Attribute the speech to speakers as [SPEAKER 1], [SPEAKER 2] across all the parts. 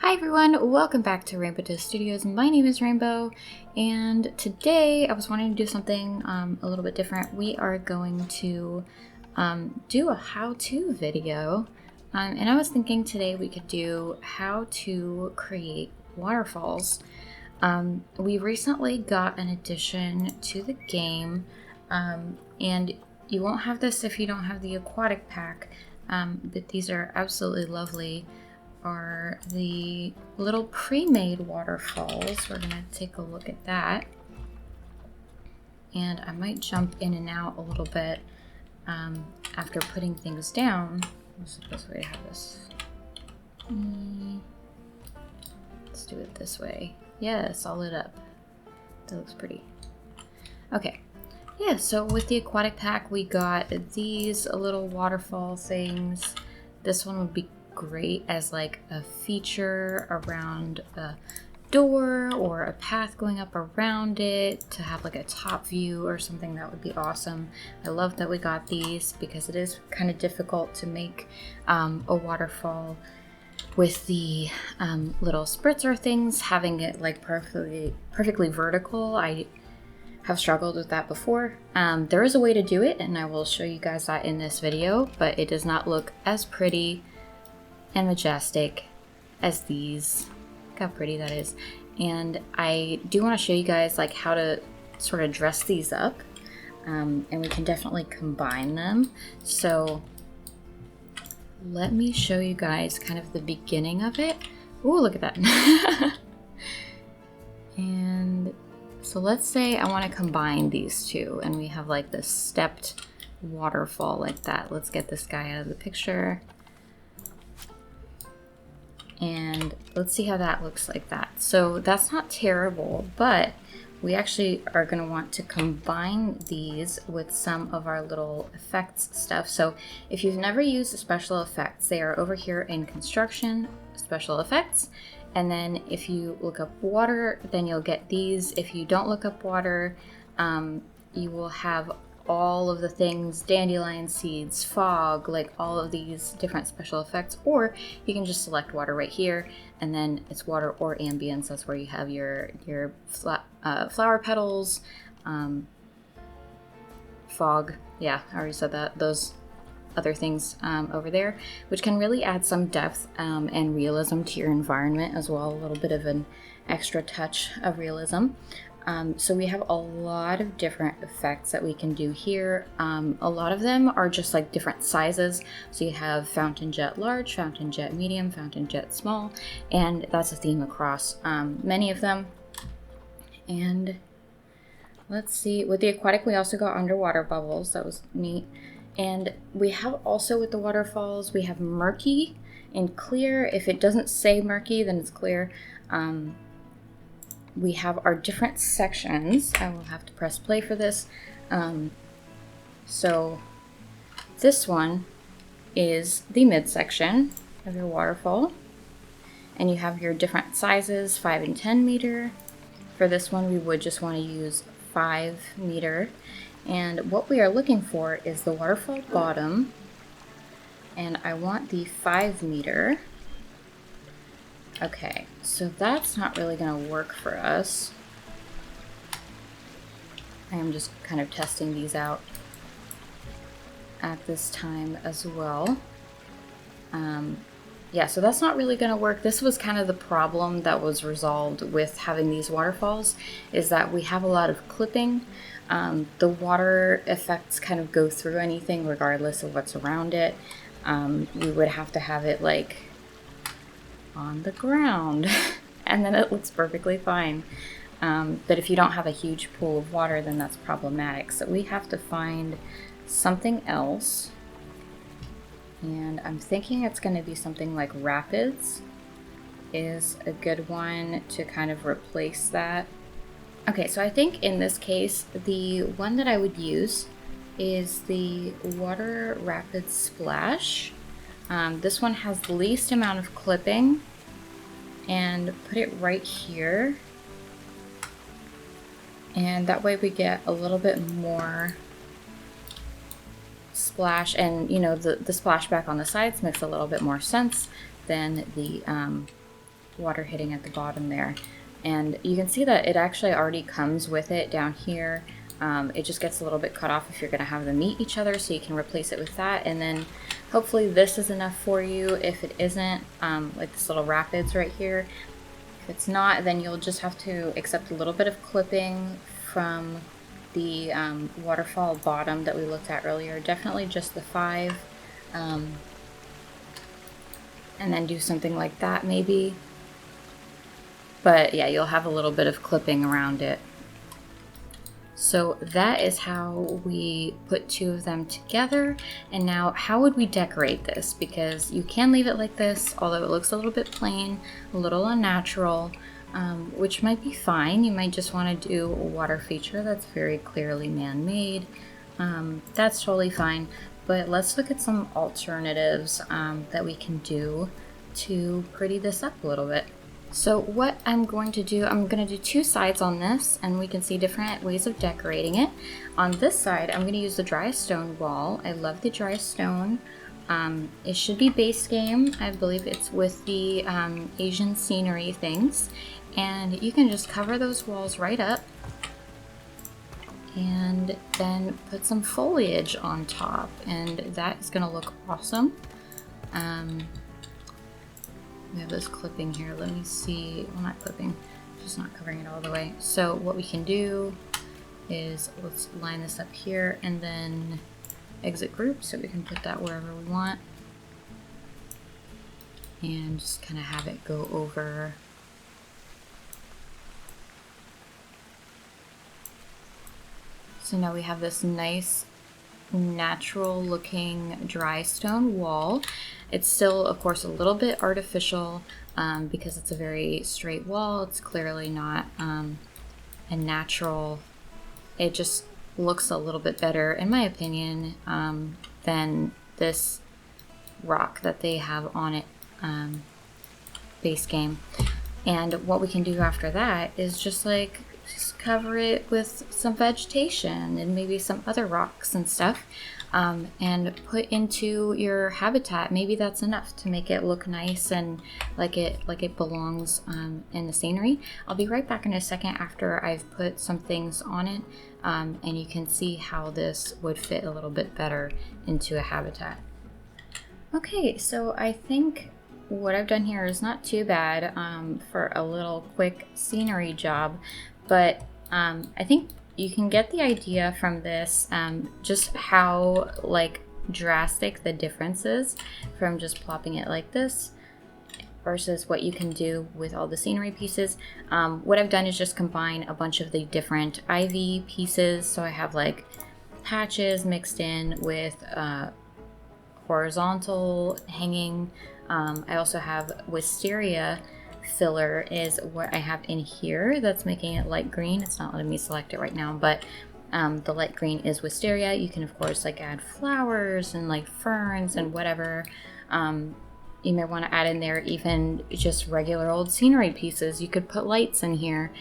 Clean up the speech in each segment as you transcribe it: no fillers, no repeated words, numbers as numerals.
[SPEAKER 1] Hi everyone, welcome back to RainbowToastStudios. My name is Rainbow, and today I was wanting to do something a little bit different. We are going to do a how-to video, and I was thinking today we could do how to create waterfalls. We recently got an addition to the game, and you won't have this if you don't have the aquatic pack, but these are absolutely lovely. Are the little pre-made waterfalls. We're gonna take a look at that. And I might jump in and out a little bit after putting things down. What's the best way to have this? Let's do it this way. Yes, all lit up. That looks pretty. Okay. Yeah, so with the aquatic pack, we got these little waterfall things. This one would be great as like a feature around a door or a path going up around it to have like a top view or something. That would be awesome. I love that we got these because it is kind of difficult to make a waterfall with the little spritzer things, having it like perfectly vertical. I have struggled with that before. There is a way to do it, and I will show you guys that in this video, but it does not look as pretty and majestic as these. Look how pretty that is. And I do want to show you guys like how to sort of dress these up, and we can definitely combine them. So let me show you guys kind of the beginning of it. Ooh, look at that. And so let's say I want to combine these two, and we have like this stepped waterfall like that. Let's get this guy out of the picture. And let's see how that looks like that. So that's not terrible, but we actually are going to want to combine these with some of our little effects stuff. So if you've never used special effects, they are over here in construction, special effects. And then if you look up water, then you'll get these. If you don't look up water, you will have all of the things, dandelion seeds, fog, like all of these different special effects, or you can just select water right here, and then it's water or ambience. That's where you have your flower petals, fog, yeah, I already said that, those other things over there, which can really add some depth and realism to your environment as well, a little bit of an extra touch of realism. So we have a lot of different effects that we can do here. A lot of them are just like different sizes. So you have fountain jet large, fountain jet medium, fountain jet small, and that's a theme across many of them. And let's see, with the aquatic, we also got underwater bubbles. That was neat. And we have also with the waterfalls, we have murky and clear. If it doesn't say murky, then it's clear. We have our different sections. I will have to press play for this. So this one is the midsection of your waterfall. And you have your different sizes, 5 and 10 meter. For this one, we would just want to use 5 meter. And what we are looking for is the waterfall bottom. And I want the 5 meter. Okay, so that's not really going to work for us. I am just kind of testing these out at this time as well. Yeah, so that's not really going to work. This was kind of the problem that was resolved with having these waterfalls, is that we have a lot of clipping. The water effects kind of go through anything regardless of what's around it. We would have to have it like on the ground and then it looks perfectly fine. But if you don't have a huge pool of water, then that's problematic. So we have to find something else. And I'm thinking it's going to be something like rapids is a good one to kind of replace that. Okay, so I think in this case, the one that I would use is the Water Rapid Splash. This one has the least amount of clipping, and put it right here. And that way we get a little bit more splash, and you know, the splashback on the sides makes a little bit more sense than the water hitting at the bottom there. And you can see that it actually already comes with it down here. It just gets a little bit cut off if you're going to have them meet each other, so you can replace it with that. And then hopefully this is enough for you. If it isn't, like this little rapids right here, if it's not, then you'll just have to accept a little bit of clipping from the waterfall bottom that we looked at earlier. Definitely just the 5. And then do something like that maybe. But yeah, you'll have a little bit of clipping around it. So that is how we put 2 of them together. And now how would we decorate this? Because you can leave it like this, although it looks a little bit plain, a little unnatural, which might be fine. You might just want to do a water feature that's very clearly man-made. That's totally fine. But let's look at some alternatives that we can do to pretty this up a little bit. So what I'm going to do 2 sides on this, and we can see different ways of decorating it. On this side, I'm going to use the dry stone wall. I love the dry stone. It should be base game. I believe it's with the Asian scenery things. And you can just cover those walls right up and then put some foliage on top, and that is going to look awesome. We have this clipping here. Let me see. Well, not clipping, just not covering it all the way. So what we can do is let's line this up here and then exit group so we can put that wherever we want. And just kind of have it go over. So now we have this nice natural looking dry stone wall. It's still, of course, a little bit artificial because it's a very straight wall. It's clearly not a natural. It just looks a little bit better, in my opinion, than this rock that they have on it base game. And what we can do after that is just cover it with some vegetation and maybe some other rocks and stuff, and put into your habitat. Maybe that's enough to make it look nice and like it belongs in the scenery. I'll be right back in a second after I've put some things on it, and you can see how this would fit a little bit better into a habitat. Okay, so I think what I've done here is not too bad for a little quick scenery job, but I think you can get the idea from this, just how drastic the difference is from just plopping it like this versus what you can do with all the scenery pieces. What I've done is just combine a bunch of the different ivy pieces. So I have patches mixed in with horizontal hanging. I also have wisteria filler is what I have in here that's making it light green. It's not letting me select it right now, but the light green is wisteria. You can of course add flowers and ferns and whatever. You may want to add in there even just regular old scenery pieces. You could put lights in here,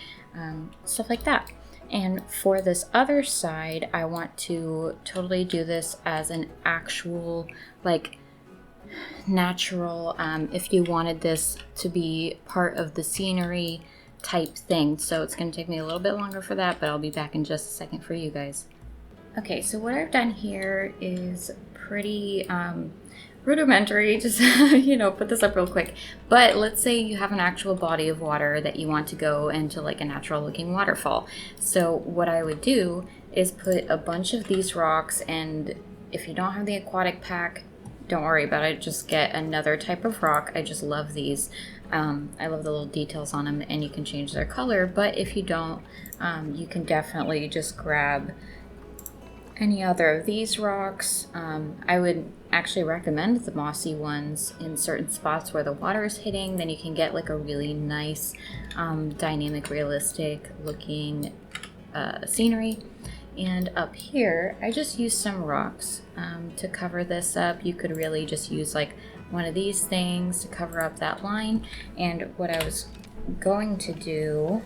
[SPEAKER 1] stuff like that. And for this other side, I want to totally do this as an actual natural, if you wanted this to be part of the scenery type thing. So it's going to take me a little bit longer for that, but I'll be back in just a second for you guys. Okay, so what I've done here is pretty rudimentary, just put this up real quick. But let's say you have an actual body of water that you want to go into a natural looking waterfall. So what I would do is put a bunch of these rocks, and if you don't have the aquatic pack, don't worry about it, just get another type of rock. I just love these. I love the little details on them, and you can change their color, but if you don't, you can definitely just grab any other of these rocks. I would actually recommend the mossy ones in certain spots where the water is hitting. Then you can get a really nice, dynamic, realistic looking scenery. And up here, I just used some rocks to cover this up. You could really just use one of these things to cover up that line. And what I was going to do,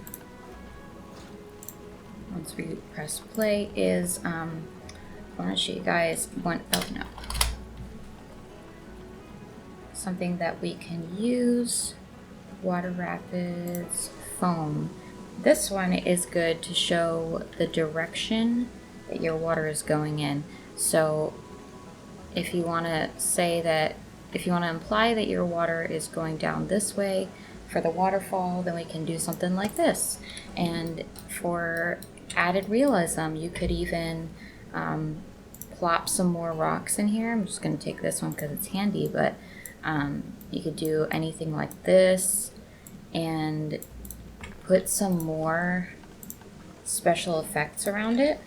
[SPEAKER 1] once we press play, is I want to show you guys something that we can use Water Rapids Foam. This one is good to show the direction that your water is going in. So if you want to say that, if you want to imply that your water is going down this way for the waterfall, then we can do something like this. And for added realism, you could even plop some more rocks in here. I'm just going to take this one because it's handy, but you could do anything like this and put some more special effects around it.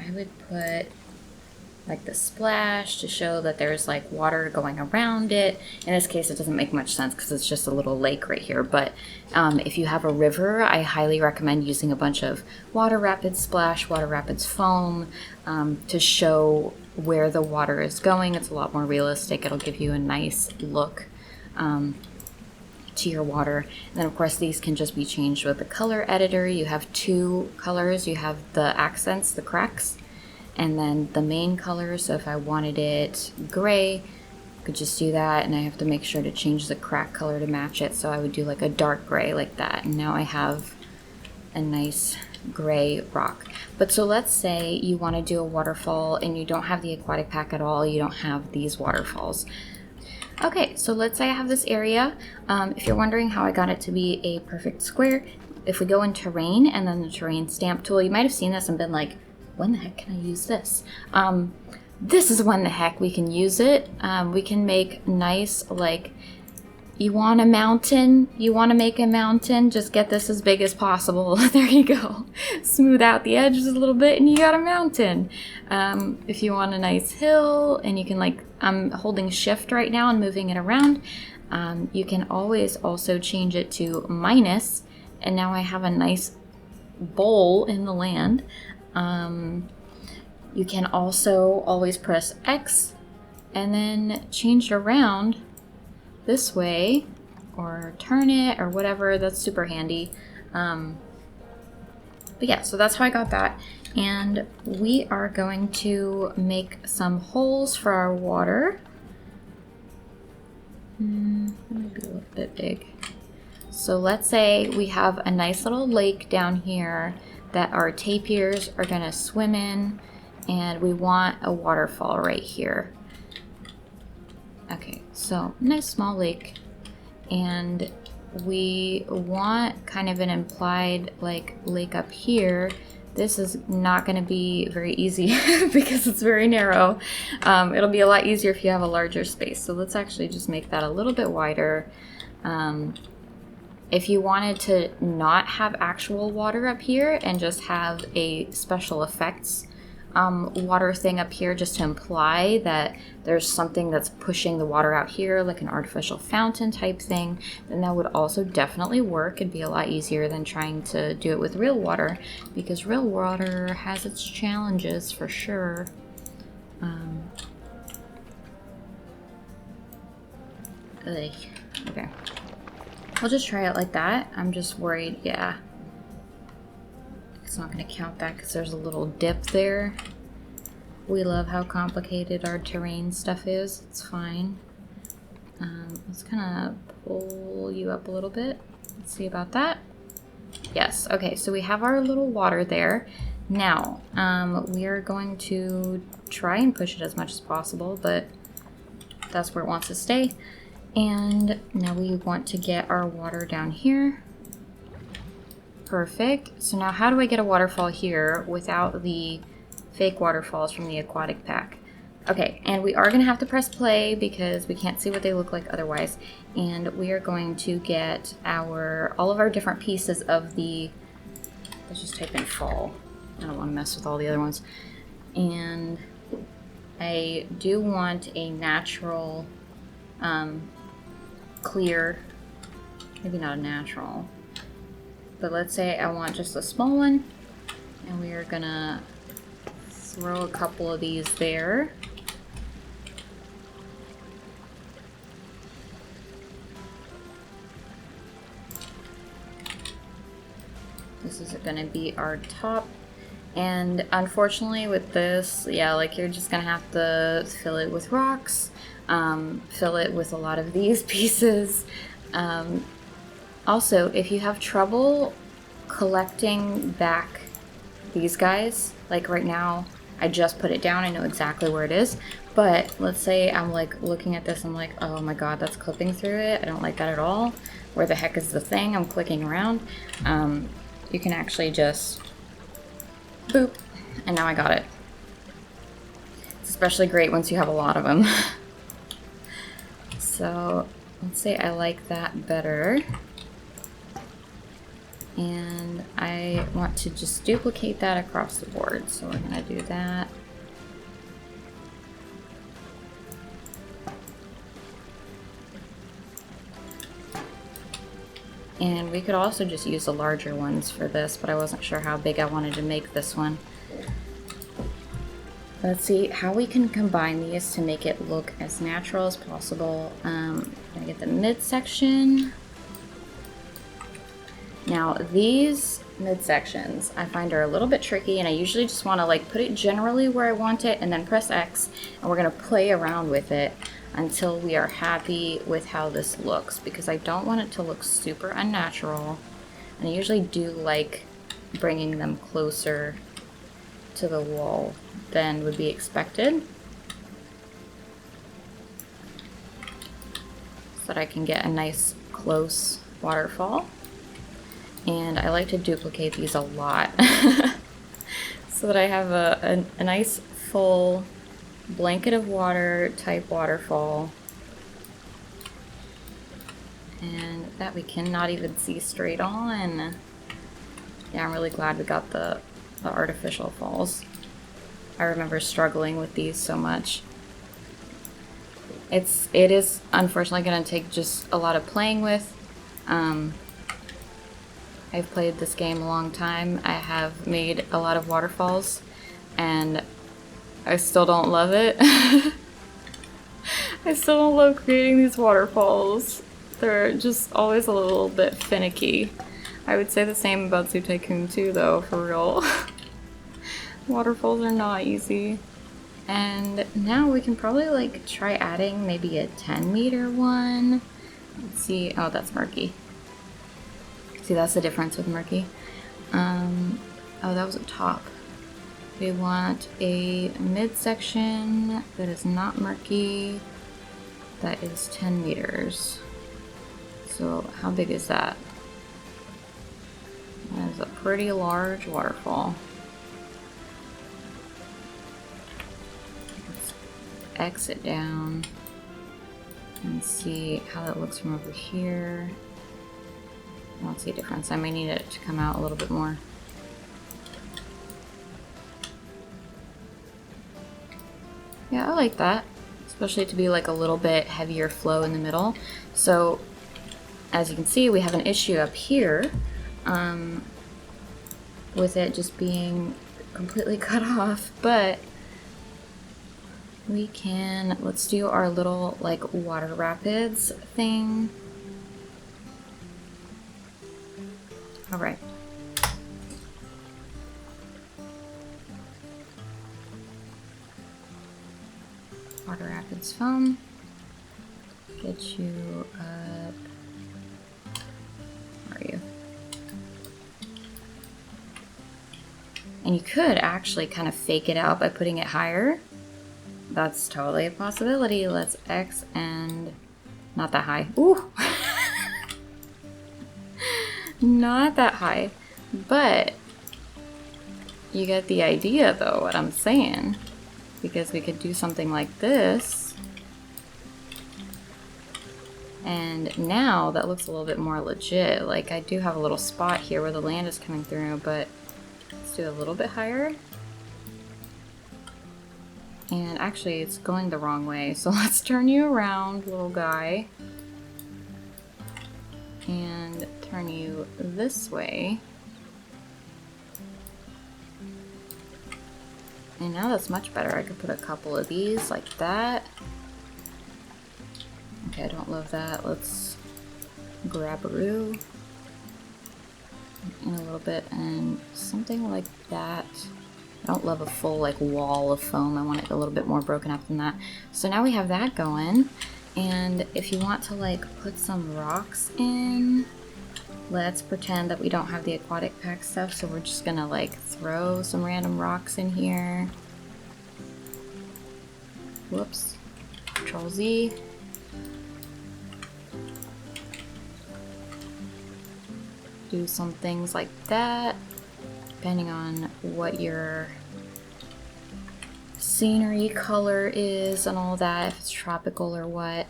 [SPEAKER 1] I would put like the splash to show that there's like water going around it. In this case, it doesn't make much sense because it's just a little lake right here. But if you have a river, I highly recommend using a bunch of Water Rapids Splash, Water Rapids Foam to show where the water is going. It's a lot more realistic. It'll give you a nice look to your water. And then of course these can just be changed with the color editor. You have two colors. You have the accents, the cracks, and then the main color. So if I wanted it gray, I could just do that, and I have to make sure to change the crack color to match it. So I would do like a dark gray like that, and now I have a nice gray rock. But so let's say you want to do a waterfall and you don't have the aquatic pack at all. You don't have these waterfalls. Okay, so let's say I have this area. If you're wondering how I got it to be a perfect square, if we go in terrain and then the terrain stamp tool, you might have seen this and been like, when the heck can I use this? This is when the heck we can use it. We can make nice, like, you want a mountain, you want to make a mountain, just get this as big as possible. There you go. Smooth out the edges a little bit and you got a mountain. If you want a nice hill, and you can, like, I'm holding shift right now and moving it around. You can always also change it to minus, and now I have a nice bowl in the land. You can also always press X and then change it around this way, or turn it, or whatever. That's super handy. But yeah, so that's how I got that. And we are going to make some holes for our water. That might be a little bit big. So let's say we have a nice little lake down here that our tapirs are gonna swim in, and we want a waterfall right here. Okay, so nice small lake, and we want kind of an implied like lake up here. This is not going to be very easy because it's very narrow. It'll be a lot easier if you have a larger space. So let's actually just make that a little bit wider. If you wanted to not have actual water up here and just have a special effects water thing up here, just to imply that there's something that's pushing the water out here, like an artificial fountain type thing, then that would also definitely work. It'd be a lot easier than trying to do it with real water, because real water has its challenges for sure. Okay, I'll just try it like that. I'm just worried, yeah, it's not going to count that because there's a little dip there. We love how complicated our terrain stuff is. It's fine. Let's kind of pull you up a little bit. Let's see about that. Yes. Okay, so we have our little water there. Now, we are going to try and push it as much as possible, but that's where it wants to stay. And now we want to get our water down here. Perfect. So now how do I get a waterfall here without the fake waterfalls from the aquatic pack? Okay, and we are going to have to press play because we can't see what they look like otherwise. And we are going to get all of our different pieces of the, let's just type in fall. I don't want to mess with all the other ones. And I do want a natural clear, maybe not a natural, but let's say I want just a small one, and we are gonna throw a couple of these there. This is gonna be our top, and unfortunately with this, yeah, like you're just gonna have to fill it with rocks. fill it with a lot of these pieces. Also, if you have trouble collecting back these guys, like right now, I just put it down, I know exactly where it is, but let's say I'm like looking at this, I'm like, oh my god, that's clipping through it, I don't like that at all. Where the heck is the thing? I'm clicking around. You can actually just boop, and now I got it. It's especially great once you have a lot of them. So let's say I like that better. And I want to just duplicate that across the board. So we're gonna do that. And we could also just use the larger ones for this, but I wasn't sure how big I wanted to make this one. Let's see how we can combine these to make it look as natural as possible. I'm gonna get the midsection. Now these midsections I find are a little bit tricky, and I usually just want to like put it generally where I want it and then press X, and we're gonna play around with it until we are happy with how this looks, because I don't want it to look super unnatural, and I usually do like bringing them closer to the wall than would be expected, so that I can get a nice close waterfall. And I like to duplicate these a lot so that I have a nice full blanket of water type waterfall, and that we cannot even see straight on. Yeah, I'm really glad we got the artificial falls. I remember struggling with these so much. It is unfortunately going to take just a lot of playing with. I've played this game a long time. I have made a lot of waterfalls, and I still don't love it. I still don't love creating these waterfalls. They're just always a little bit finicky. I would say the same about Zoo Tycoon 2 though, for real. Waterfalls are not easy. And now we can probably like try adding maybe a 10-meter one. Let's see. Oh, that's murky. See, that's the difference with murky. Oh, that was a top. We want a midsection that is not murky, that is 10 meters. So how big is that? That is a pretty large waterfall. Let's exit down and see how that looks from over here. I don't see a difference. I may need it to come out a little bit more. Yeah, I like that. Especially to be like a little bit heavier flow in the middle. So, as you can see, we have an issue up here with it just being completely cut off, but we can, let's do our little like water rapids thing. All right. Water rapids foam. Get you up. Where are you? And you could actually kind of fake it out by putting it higher. That's totally a possibility. Let's X and not that high. Ooh. Not that high, but you get the idea though, what I'm saying, because we could do something like this, and now that looks a little bit more legit. Like I do have a little spot here where the land is coming through, but let's do a little bit higher. And actually it's going the wrong way, so let's turn you around, little guy, and turn you this way. And now that's much better. I could put a couple of these like that. Okay, I don't love that. Let's grab a roo in a little bit and something like that. I don't love a full like wall of foam. I want it a little bit more broken up than that. So now we have that going. And if you want to like put some rocks in, let's pretend that we don't have the aquatic pack stuff. So we're just gonna like throw some random rocks in here. Whoops. Control Z. Do some things like that, depending on what your scenery color is and all that, if it's tropical or what.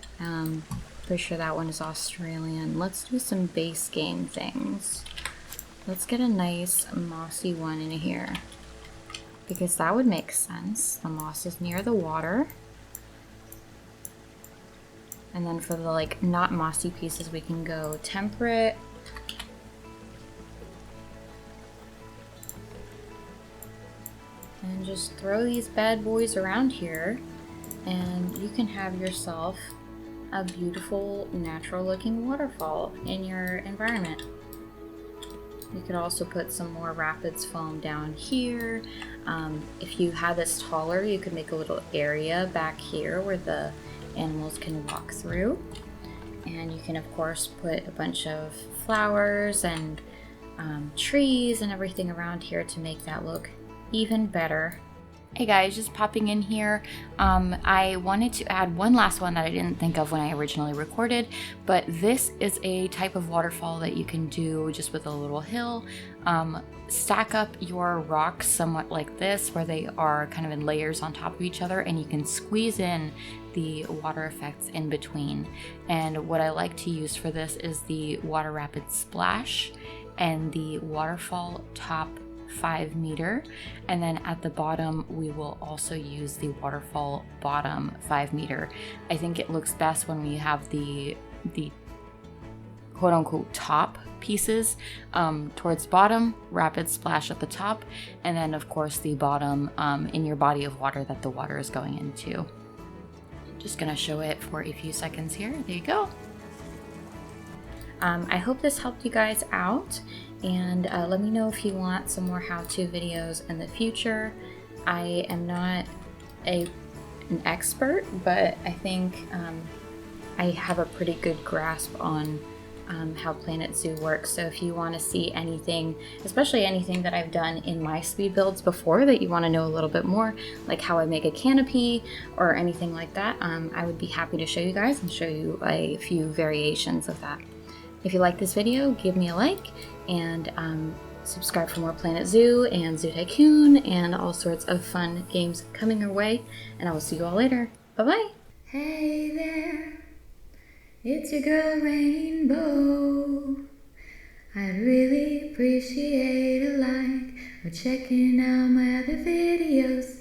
[SPEAKER 1] Pretty sure that one is Australian. Let's do some base game things. Let's get a nice mossy one in here, because that would make sense. The moss is near the water. And then for the like not mossy pieces, we can go temperate. And just throw these bad boys around here, and you can have yourself a beautiful natural looking waterfall in your environment. You could also put some more rapids foam down here. If you had this taller, you could make a little area back here where the animals can walk through. And you can of course put a bunch of flowers and trees and everything around here to make that look even better. Hey guys, just popping in here. I wanted to add one last one that I didn't think of when I originally recorded, but this is a type of waterfall that you can do just with a little hill. Stack up your rocks somewhat like this, where they are kind of in layers on top of each other, and you can squeeze in the water effects in between. And what I like to use for this is the water rapid splash and the waterfall top 5 meter, and then at the bottom we will also use the waterfall bottom 5 meter. I think it looks best when we have the quote-unquote top pieces towards bottom, rapid splash at the top, and then of course the bottom in your body of water that the water is going into. Just gonna show it for a few seconds here. There you go. I hope this helped you guys out, and let me know if you want some more how-to videos in the future. I am not an expert, but I think I have a pretty good grasp on how Planet Zoo works. So if you want to see anything, especially anything that I've done in my speed builds before that you want to know a little bit more, like how I make a canopy or anything like that, I would be happy to show you guys and show you a few variations of that. If you like this video, give me a like, and subscribe for more Planet Zoo and Zoo Tycoon and all sorts of fun games coming your way, and I will see you all later. Bye-bye! Hey there, it's your girl Rainbow. I'd really appreciate a like or checking out my other videos.